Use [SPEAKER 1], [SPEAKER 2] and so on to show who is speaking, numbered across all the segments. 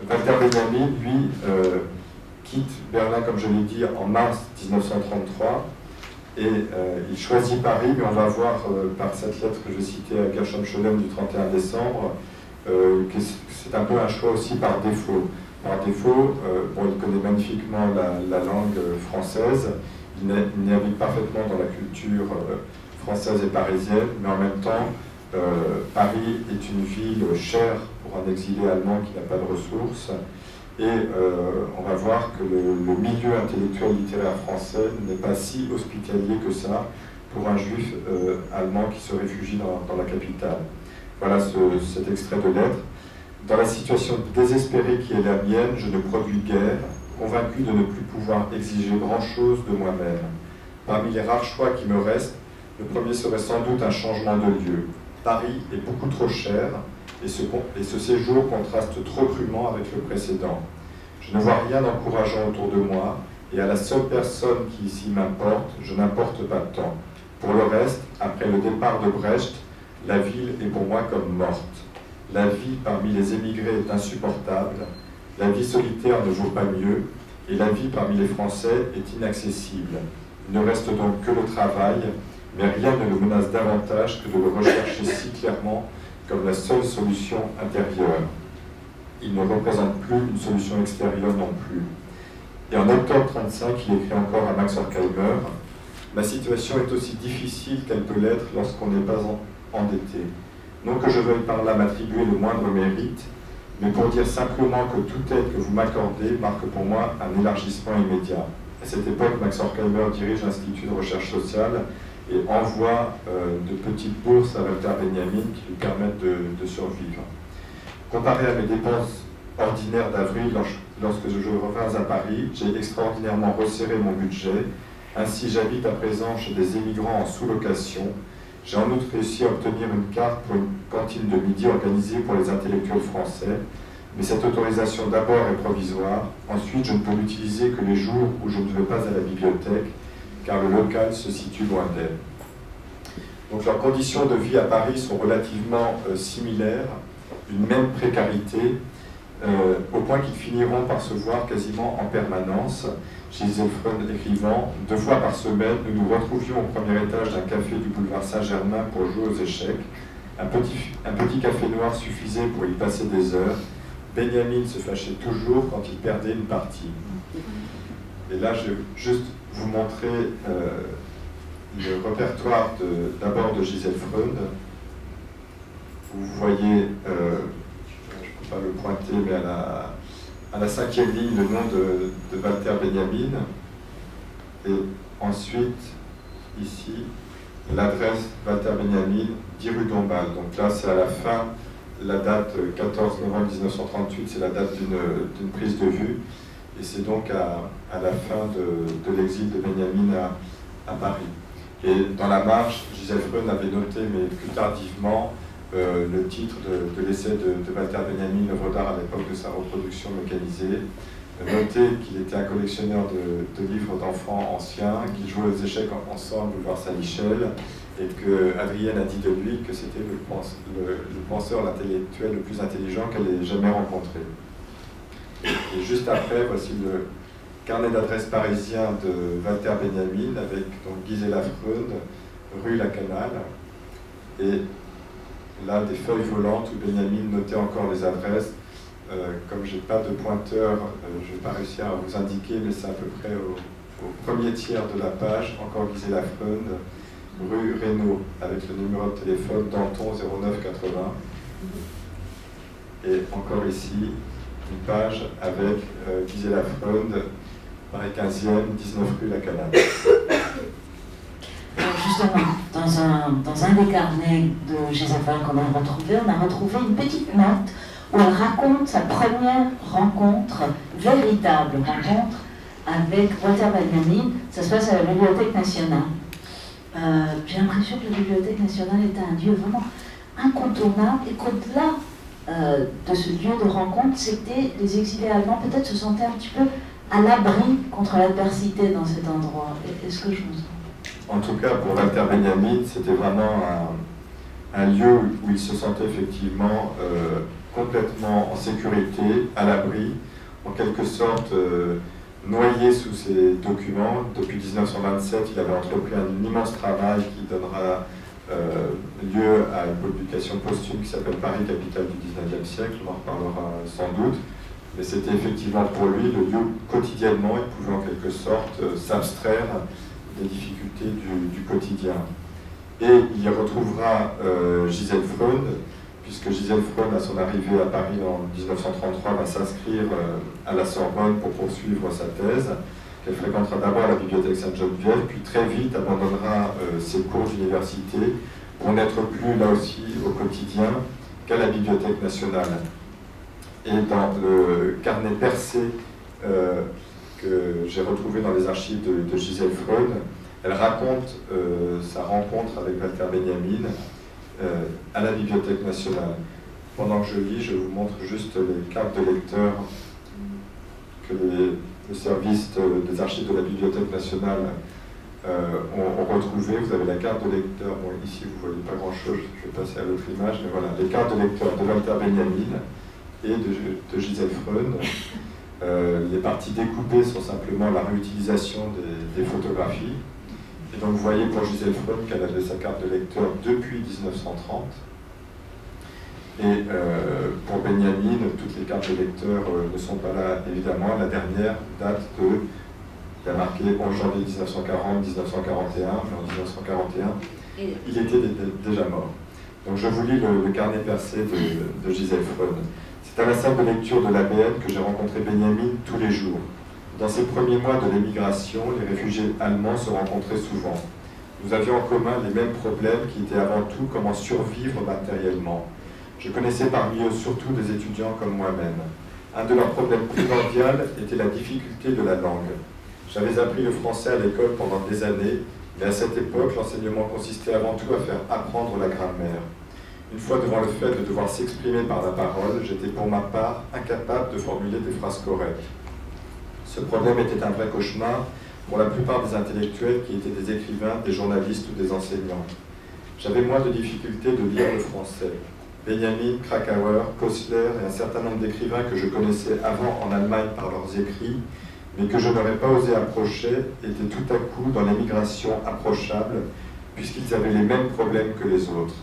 [SPEAKER 1] Walter Benjamin, lui, quitte Berlin, comme je l'ai dit, en mars 1933, et il choisit Paris, mais on va voir par cette lettre que je citais à Gershom Scholem du 31 décembre, que c'est un peu un choix aussi par défaut. Par défaut, bon, il connaît magnifiquement la langue française, il navigue parfaitement dans la culture française et parisienne, mais en même temps, Paris est une ville chère pour un exilé allemand qui n'a pas de ressources, et on va voir que le milieu intellectuel littéraire français n'est pas si hospitalier que ça pour un juif allemand qui se réfugie dans la capitale. Voilà cet extrait de lettre. Dans la situation désespérée qui est la mienne, je ne produis guère, convaincu de ne plus pouvoir exiger grand-chose de moi-même. Parmi les rares choix qui me restent, le premier serait sans doute un changement de lieu. Paris est beaucoup trop cher, et ce séjour contraste trop crûment avec le précédent. Je ne vois rien d'encourageant autour de moi, et à la seule personne qui ici m'importe, je n'importe pas tant. Pour le reste, après le départ de Brecht, la ville est pour moi comme morte. La vie parmi les émigrés est insupportable, la vie solitaire ne vaut pas mieux, et la vie parmi les Français est inaccessible. Il ne reste donc que le travail, mais rien ne le menace davantage que de le rechercher si clairement comme la seule solution intérieure. Il ne représente plus une solution extérieure non plus. Et en octobre 1935, il écrit encore à Max Horkheimer « Ma situation est aussi difficile qu'elle peut l'être lorsqu'on n'est pas endetté. Non que je veuille par là m'attribuer le moindre mérite, mais pour dire simplement que toute aide que vous m'accordez marque pour moi un élargissement immédiat. » À cette époque, Max Horkheimer dirige l'Institut de recherche sociale et envoie de petites bourses à Walter Benjamin qui lui permettent de survivre. Comparé à mes dépenses ordinaires d'avril, lorsque je revins à Paris, j'ai extraordinairement resserré mon budget. Ainsi, j'habite à présent chez des émigrants en sous-location. J'ai en outre réussi à obtenir une carte pour une cantine de midi organisée pour les intellectuels français. Mais cette autorisation d'abord est provisoire. Ensuite, je ne peux l'utiliser que les jours où je ne vais pas à la bibliothèque, car le local se situe loin d'elle. Donc leurs conditions de vie à Paris sont relativement similaires, une même précarité, au point qu'ils finiront par se voir quasiment en permanence. Gisèle Freund écrivant « 2 fois par semaine, nous nous retrouvions au premier étage d'un café du boulevard Saint-Germain pour jouer aux échecs. Un petit café noir suffisait pour y passer des heures. Benjamin se fâchait toujours quand il perdait une partie. » Et là, je vais juste vous montrer le répertoire d'abord de Gisèle Freund. Vous voyez, je ne peux pas le pointer, mais à la 5e ligne, le nom de Walter Benjamin. Et ensuite, ici, l'adresse Walter Benjamin, 10 rue Dombasle. Donc là, c'est à la fin, la date 14 novembre 1938, c'est la date d'une prise de vue. Et c'est donc à la fin de l'exil de Benjamin à Paris. Et dans la marge, Gisèle Freund avait noté, mais plus tardivement, le titre de l'essai de Walter Benjamin, l'œuvre d'art à l'époque de sa reproduction mécanisée. Noté qu'il était un collectionneur de livres d'enfants anciens, qu'ils jouaient aux échecs ensemble, boulevard Saint-Michel, et que Adrienne a dit de lui que c'était le penseur, l'intellectuel le plus intelligent qu'elle ait jamais rencontré. Et juste après, voici le carnet d'adresses parisien de Walter Benjamin avec donc Gisela Freund, rue Lacanal. Et là, des feuilles volantes où Benjamin notait encore les adresses. Comme je n'ai pas de pointeur, je ne vais pas réussir à vous indiquer, mais c'est à peu près au premier tiers de la page. Encore Gisela Freund, rue Reynaud, avec le numéro de téléphone Danton 0980. Et encore ici, une page avec Gisela Freund, Paris 15e, 19 rue Lacanal.
[SPEAKER 2] Justement, dans un des carnets de Gisèle Freund qu'on a retrouvé, on a retrouvé une petite note où elle raconte sa première rencontre, véritable rencontre, avec Walter Benjamin. Ça se passe à la Bibliothèque nationale. J'ai l'impression que la Bibliothèque nationale était un lieu vraiment incontournable et qu'au-delà de ce lieu de rencontre, c'était les exilés allemands peut-être se sentaient un petit peu à l'abri contre l'adversité dans cet endroit. Est-ce que je me sens?
[SPEAKER 1] En tout cas, pour Walter Benjamin, c'était vraiment un lieu où il se sentait effectivement complètement en sécurité, à l'abri, en quelque sorte noyé sous ses documents. Depuis 1927, il avait entrepris un immense travail qui donnera lieu à une publication posthume qui s'appelle Paris, capitale du XIXe siècle, on en reparlera sans doute. Mais c'était effectivement pour lui le lieu où quotidiennement il pouvait en quelque sorte s'abstraire des difficultés du quotidien. Et il y retrouvera Gisèle Freund, puisque Gisèle Freund, à son arrivée à Paris en 1933, va s'inscrire à la Sorbonne pour poursuivre sa thèse, qu'elle fréquentera d'abord à la bibliothèque Sainte-Geneviève, puis très vite abandonnera ses cours d'université pour n'être plus là aussi au quotidien qu'à la Bibliothèque nationale. Et dans le carnet percé que j'ai retrouvé dans les archives de Gisèle Freund, elle raconte sa rencontre avec Walter Benjamin à la Bibliothèque nationale. Pendant que je lis, je vous montre juste les cartes de lecteur que le service des archives de la Bibliothèque nationale ont retrouvées. Vous avez la carte de lecteur, bon ici vous ne voyez pas grand chose, je vais passer à l'autre image, mais voilà, les cartes de lecteur de Walter Benjamin et de Gisèle Freund. Les parties découpées sont simplement la réutilisation des photographies. Et donc vous voyez pour Gisèle Freund qu'elle avait sa carte de lecteur depuis 1930. Et pour Benjamin, toutes les cartes de lecteur ne sont pas là, évidemment. La dernière date de, il a marqué 11 janvier 1940, 1941, mais en 1941, il était déjà mort. Donc je vous lis le carnet percé de Gisèle Freund. C'est à la salle de lecture de l'ABN que j'ai rencontré Benjamin tous les jours. Dans ces premiers mois de l'émigration, les réfugiés allemands se rencontraient souvent. Nous avions en commun les mêmes problèmes qui étaient avant tout comment survivre matériellement. Je connaissais parmi eux surtout des étudiants comme moi-même. Un de leurs problèmes primordiaux était la difficulté de la langue. J'avais appris le français à l'école pendant des années, mais à cette époque, l'enseignement consistait avant tout à faire apprendre la grammaire. Une fois devant le fait de devoir s'exprimer par la parole, j'étais pour ma part incapable de formuler des phrases correctes. Ce problème était un vrai cauchemar pour la plupart des intellectuels qui étaient des écrivains, des journalistes ou des enseignants. J'avais moins de difficultés de lire le français. Benjamin, Krakauer, Koestler et un certain nombre d'écrivains que je connaissais avant en Allemagne par leurs écrits, mais que je n'aurais pas osé approcher, étaient tout à coup dans l'émigration approchable, puisqu'ils avaient les mêmes problèmes que les autres.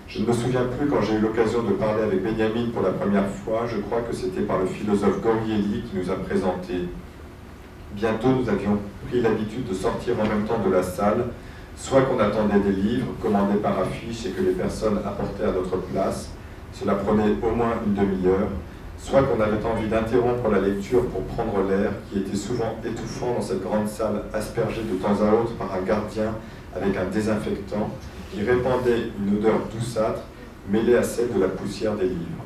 [SPEAKER 1] Je ne me souviens plus quand j'ai eu l'occasion de parler avec Benjamin pour la première fois, je crois que c'était par le philosophe Gorielli qui nous a présenté. Bientôt, nous avions pris l'habitude de sortir en même temps de la salle, soit qu'on attendait des livres commandés par affiche et que les personnes apportaient à notre place, cela prenait au moins une demi-heure, soit qu'on avait envie d'interrompre la lecture pour prendre l'air, qui était souvent étouffant dans cette grande salle aspergée de temps à autre par un gardien avec un désinfectant, qui répandait une odeur douceâtre mêlée à celle de la poussière des livres.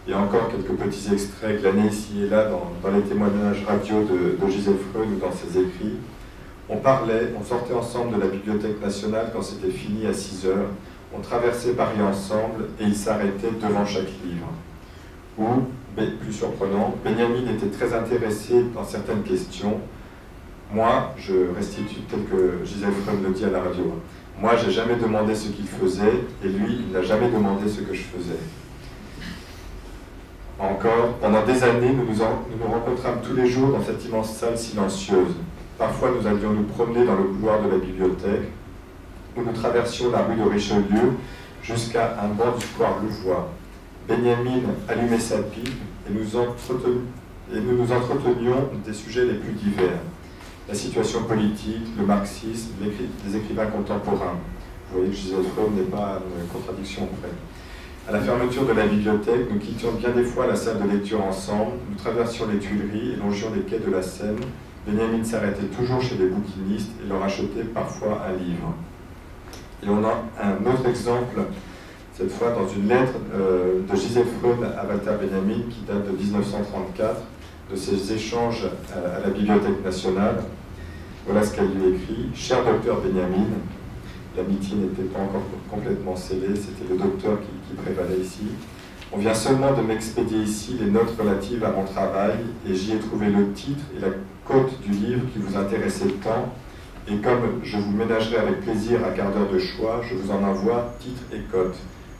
[SPEAKER 1] Il y a encore quelques petits extraits glanés ici et là dans les témoignages radio de Gisèle Freund ou dans ses écrits. On parlait, on sortait ensemble de la Bibliothèque nationale quand c'était fini à 6 heures, on traversait Paris ensemble et il s'arrêtait devant chaque livre. Ou, plus surprenant, Benjamin était très intéressé dans certaines questions. Moi, je restitue tel que Gisèle Freund le dit à la radio. Moi, j'ai jamais demandé ce qu'il faisait, et lui, il n'a jamais demandé ce que je faisais. Encore, pendant des années, nous nous rencontrâmes tous les jours dans cette immense salle silencieuse. Parfois, nous allions nous promener dans le couloir de la bibliothèque, où nous traversions la rue de Richelieu jusqu'à un banc du square Louvois. Benjamin allumait sa pipe, et nous nous entretenions des sujets les plus divers. La situation politique, le marxisme, les écrivains contemporains. Vous voyez que Gisèle Freund n'est pas une contradiction près. À la fermeture de la bibliothèque, nous quittions bien des fois la salle de lecture ensemble, nous traversions les Tuileries et longions les quais de la Seine. Benjamin s'arrêtait toujours chez les bouquinistes et leur achetait parfois un livre. Et on a un autre exemple, cette fois dans une lettre de Gisèle Freund à Walter Benjamin qui date de 1934, de ses échanges à la Bibliothèque nationale. Voilà ce qu'elle lui écrit. « Cher docteur Benjamin », l'amitié n'était pas encore complètement scellée, c'était le docteur qui prévalait ici. « On vient seulement de m'expédier ici les notes relatives à mon travail et j'y ai trouvé le titre et la cote du livre qui vous intéressait tant. Et comme je vous ménagerai avec plaisir un quart d'heure de choix, je vous en envoie titre et cote.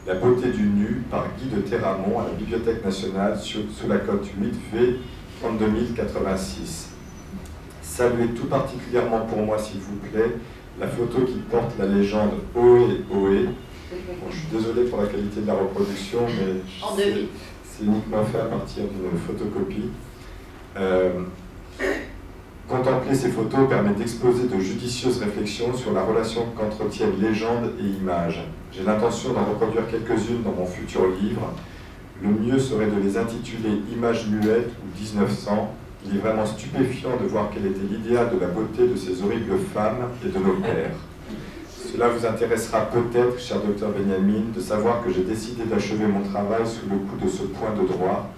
[SPEAKER 1] La beauté du nu par Guy de Terramont à la Bibliothèque nationale sous la cote 8V 32086. Saluez tout particulièrement pour moi, s'il vous plaît, la photo qui porte la légende Ohé Ohé. Bon, je suis désolé pour la qualité de la reproduction, mais c'est uniquement fait à partir d'une photocopie. Contempler ces photos permet d'exposer de judicieuses réflexions sur la relation qu'entretiennent légende et image. J'ai l'intention d'en reproduire quelques-unes dans mon futur livre. Le mieux serait de les intituler « Images muettes » ou « 1900 ». Il est vraiment stupéfiant de voir quel était l'idéal de la beauté de ces horribles femmes et de nos pères. Cela vous intéressera peut-être, cher docteur Benjamin, de savoir que j'ai décidé d'achever mon travail sous le coup de ce point de droit,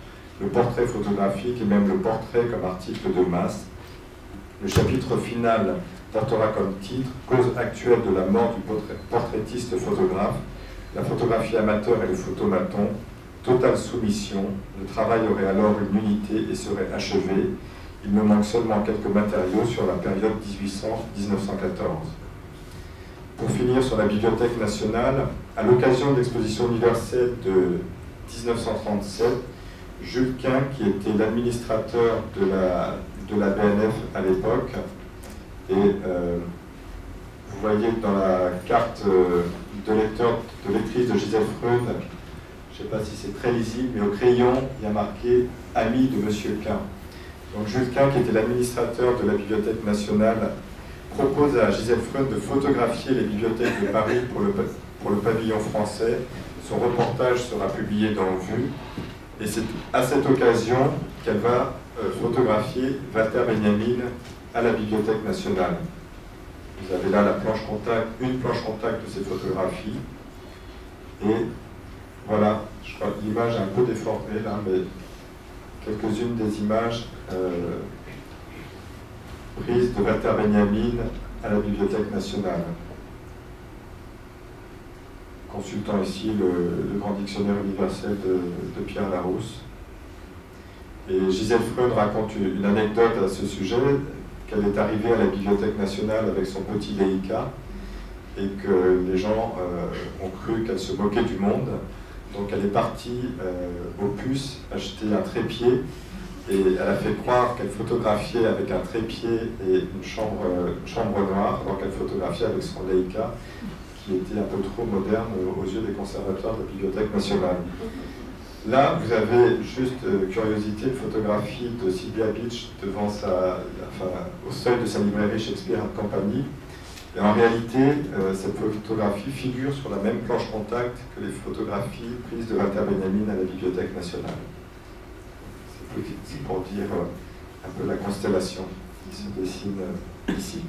[SPEAKER 1] le portrait photographique et même le portrait comme article de masse. Le chapitre final portera comme titre « Cause actuelle de la mort du portraitiste photographe, la photographie amateur et le photomaton, totale soumission, le travail aurait alors une unité et serait achevé. Il me manque seulement quelques matériaux sur la période 1800-1914. » Pour finir sur la Bibliothèque nationale, à l'occasion de l'exposition universelle de 1937, Jules Quint, qui était l'administrateur de la BNF à l'époque, et vous voyez dans la carte de lectrice de Gisèle Freud, je ne sais pas si c'est très lisible, mais au crayon, il y a marqué « Ami de Monsieur Quint ». Donc Jules Quint, qui était l'administrateur de la Bibliothèque nationale, propose à Gisèle Freud de photographier les bibliothèques de Paris pour le pavillon français. Son reportage sera publié dans Vue. Et c'est à cette occasion qu'elle va photographier Walter Benjamin à la Bibliothèque nationale. Vous avez là la planche contact, une planche contact de ces photographies. Et voilà, je crois que l'image est un peu déformée là, mais quelques-unes des images prises de Walter Benjamin à la Bibliothèque nationale. Consultant ici le grand dictionnaire universel de Pierre Larousse. Et Gisèle Freud raconte une anecdote à ce sujet, qu'elle est arrivée à la Bibliothèque nationale avec son petit Leica et que les gens ont cru qu'elle se moquait du monde. Donc elle est partie au puce acheter un trépied et elle a fait croire qu'elle photographiait avec un trépied et une chambre noire, alors qu'elle photographiait avec son Leica, qui était un peu trop moderne aux yeux des conservateurs de la Bibliothèque nationale. Là, vous avez juste curiosité, une photographie de Sylvia Beach devant au seuil de sa librairie Shakespeare & Company. Et en réalité, cette photographie figure sur la même planche contact que les photographies prises de Walter Benjamin à la Bibliothèque nationale. C'est pour dire un peu la constellation qui se dessine ici.